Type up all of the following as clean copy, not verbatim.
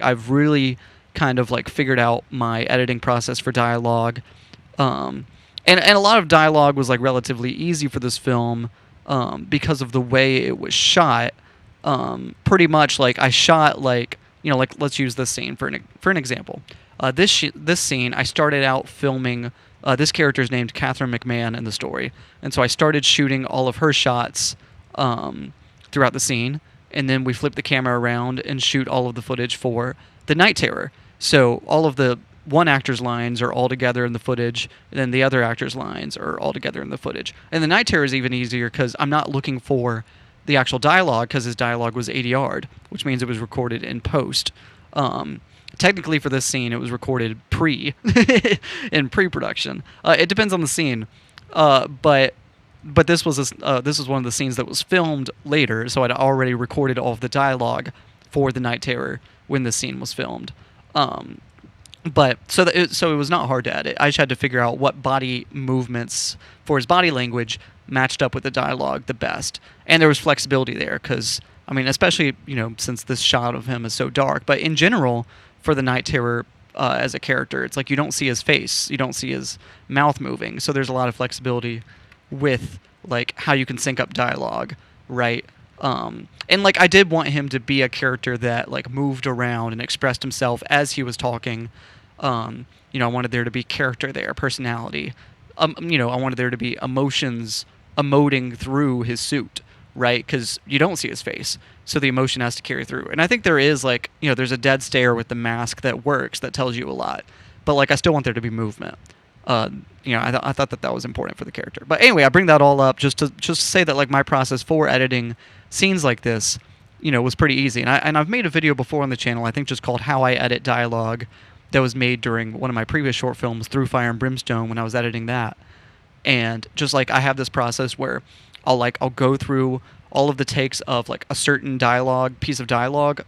I've really kind of like figured out my editing process for dialogue. And a lot of dialogue was like relatively easy for this film because of the way it was shot. Pretty much like I shot like, like let's use this scene for an example. This scene I started out filming. This character is named Catherine McMahon in the story, and so I started shooting all of her shots throughout the scene, and then we flip the camera around and shoot all of the footage for the Night Terror. So all of the one actor's lines are all together in the footage, and then the other actor's lines are all together in the footage. And the Night Terror is even easier because I'm not looking for the actual dialogue because his dialogue was ADR'd, which means it was recorded in post. Technically, for this scene, it was recorded in pre-production. It depends on the scene, but this was one of the scenes that was filmed later, so I'd already recorded all of the dialogue for the Night Terror when this scene was filmed. But so it was not hard to edit. I just had to figure out what body movements for his body language matched up with the dialogue the best, and there was flexibility there because I mean, especially since this shot of him is so dark, but in general. For the Night Terror as a character, it's like you don't see his face, you don't see his mouth moving, so there's a lot of flexibility with like how you can sync up dialogue, right? And like I did want him to be a character that like moved around and expressed himself as he was talking. I wanted there to be character there, personality. I wanted there to be emotions emoting through his suit, right? Because you don't see his face. So the emotion has to carry through. And I think there is like, there's a dead stare with the mask that works, that tells you a lot. But like, I still want there to be movement. I thought that was important for the character. But anyway, I bring that all up just to say that like my process for editing scenes like this, was pretty easy. And I've made a video before on the channel, I think just called How I Edit Dialogue, that was made during one of my previous short films, Through Fire and Brimstone, when I was editing that. And just like I have this process where I'll go through all of the takes of like a certain piece of dialogue,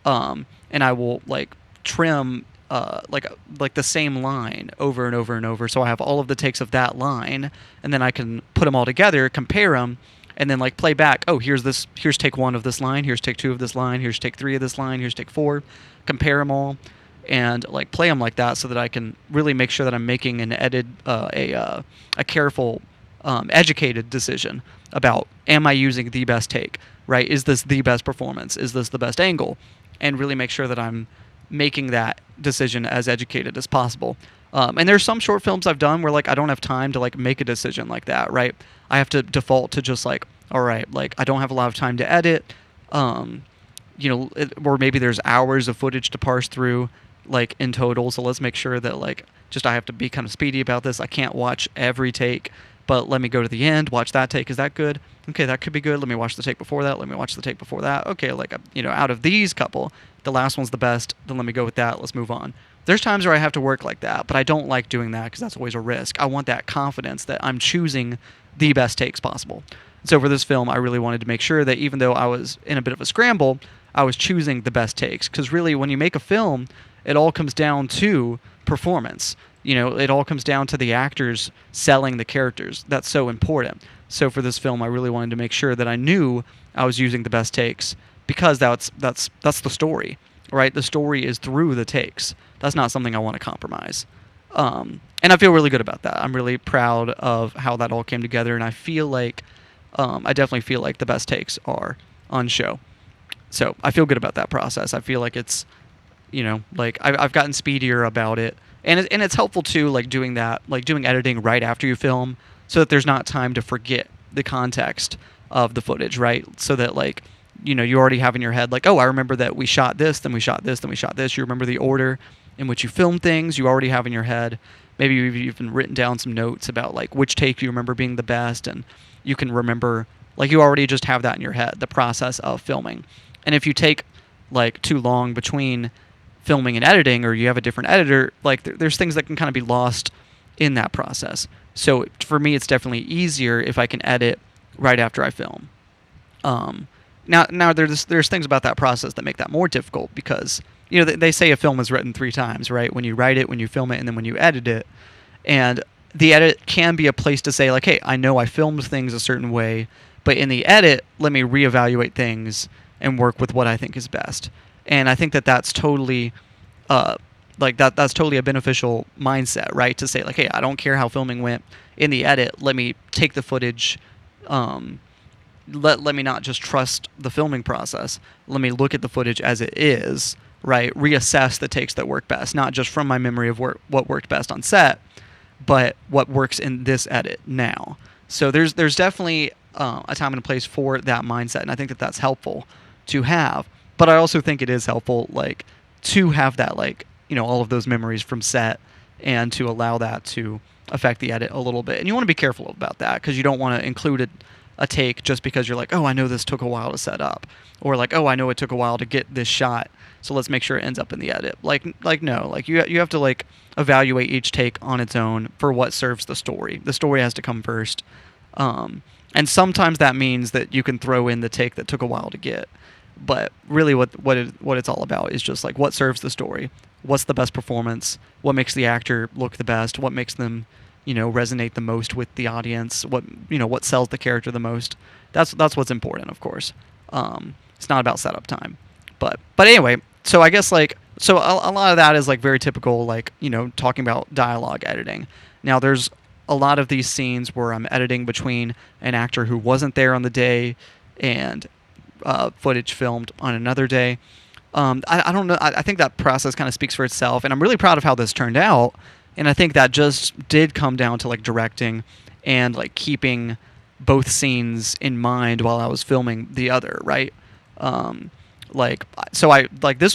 and I will like trim like the same line over and over and over. So I have all of the takes of that line, and then I can put them all together, compare them, and then like play back. Oh, here's take 1 of this line. Here's take 2 of this line. Here's take 3 of this line. Here's take 4. Compare them all, and like play them like that, so that I can really make sure that I'm making a careful, educated decision about, am I using the best take, right? Is this the best performance? Is this the best angle? And really make sure that I'm making that decision as educated as possible. And there's some short films I've done where like I don't have time to like make a decision like that, right? I have to default to just like, all right, like I don't have a lot of time to edit, or maybe there's hours of footage to parse through, like in total. So let's make sure that like just I have to be kind of speedy about this. I can't watch every take. But let me go to the end, watch that take. Is that good? Okay, that could be good. Let me watch the take before that. Let me watch the take before that. Okay, like, out of these couple, the last one's the best. Then let me go with that. Let's move on. There's times where I have to work like that, but I don't like doing that because that's always a risk. I want that confidence that I'm choosing the best takes possible. So for this film, I really wanted to make sure that even though I was in a bit of a scramble, I was choosing the best takes. Because really, when you make a film, it all comes down to performance. It all comes down to the actors selling the characters. That's so important. So for this film, I really wanted to make sure that I knew I was using the best takes because that's the story, right? The story is through the takes. That's not something I want to compromise. And I feel really good about that. I'm really proud of how that all came together, and I feel like I definitely feel like the best takes are on show. So I feel good about that process. I feel like it's, like I've gotten speedier about it. And it's helpful too, like doing that, like doing editing right after you film, so that there's not time to forget the context of the footage, right? So that like, you already have in your head like, oh, I remember that we shot this, then we shot this, then we shot this. You remember the order in which you film things. You already have in your head. Maybe you've even written down some notes about like which take you remember being the best, and you can remember, like you already just have that in your head, the process of filming. And if you take like too long between filming and editing, or you have a different editor, like there's things that can kind of be lost in that process. So for me, it's definitely easier if I can edit right after I film. Now there's things about that process that make that more difficult because they say a film is written 3 times, right? When you write it, when you film it, and then when you edit it. And the edit can be a place to say like, hey, I know I filmed things a certain way, but in the edit, let me reevaluate things and work with what I think is best. And I think that that's totally uh, that's totally a beneficial mindset, right? To say like, hey, I don't care how filming went in the edit. Let me take the footage. Um, let me not just trust the filming process. Let me look at the footage as it is, right? Reassess the takes that work best, not just from my memory of what worked best on set, but what works in this edit now. So there's definitely a time and a place for that mindset, and I think that that's helpful to have. But I also think it is helpful, like, to have that, like, all of those memories from set, and to allow that to affect the edit a little bit. And you want to be careful about that because you don't want to include a take just because you're like, oh, I know this took a while to set up, or like, oh, I know it took a while to get this shot, so let's make sure it ends up in the edit. Like no, like you have to like evaluate each take on its own for what serves the story. The story has to come first, and sometimes that means that you can throw in the take that took a while to get. But really, what it's all about is just like what serves the story, what's the best performance, what makes the actor look the best, what makes them resonate the most with the audience, what sells the character the most. That's what's important, of course. It's not about setup time, but anyway. So I guess like a lot of that is like very typical, like talking about dialogue editing. Now there's a lot of these scenes where I'm editing between an actor who wasn't there on the day and footage filmed on another day. I don't know. I think that process kind of speaks for itself, and I'm really proud of how this turned out. And I think that just did come down to like directing and like keeping both scenes in mind while I was filming the other, right? This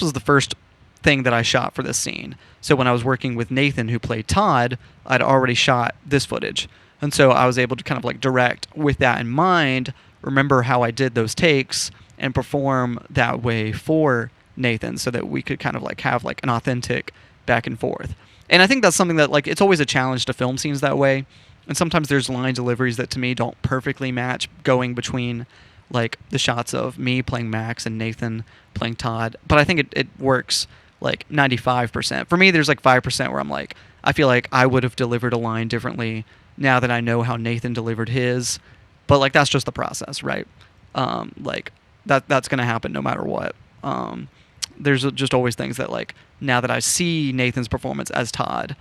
was the first thing that I shot for this scene. So when I was working with Nathan, who played Todd, I'd already shot this footage. And so I was able to kind of like direct with that in mind, remember how I did those takes, and perform that way for Nathan so that we could kind of like have like an authentic back and forth. And I think that's something that like it's always a challenge to film scenes that way. And sometimes there's line deliveries that to me don't perfectly match going between like the shots of me playing Max and Nathan playing Todd. But I think it works like 95%. For me, there's like 5% where I'm like, I feel like I would have delivered a line differently now that I know how Nathan delivered his. But like that's just the process, right? Like that's gonna happen no matter what. There's just always things that like now that I see Nathan's performance as Todd,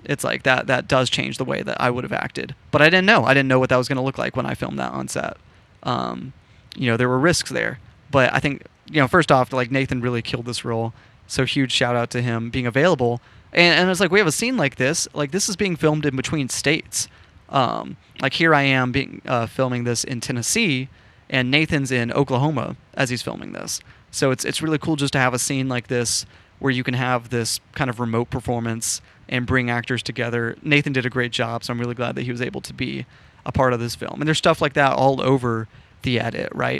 it's like that does change the way that I would have acted. But I didn't know what that was gonna look like when I filmed that on set. There were risks there, but I think first off, like Nathan really killed this role. So huge shout out to him being available. And it's like we have a scene like this is being filmed in between states. Like here I am being filming this in Tennessee, and Nathan's in Oklahoma as he's filming this. So it's really cool just to have a scene like this where you can have this kind of remote performance and bring actors together. Nathan did a great job, so I'm really glad that he was able to be a part of this film. And there's stuff like that all over the edit, right?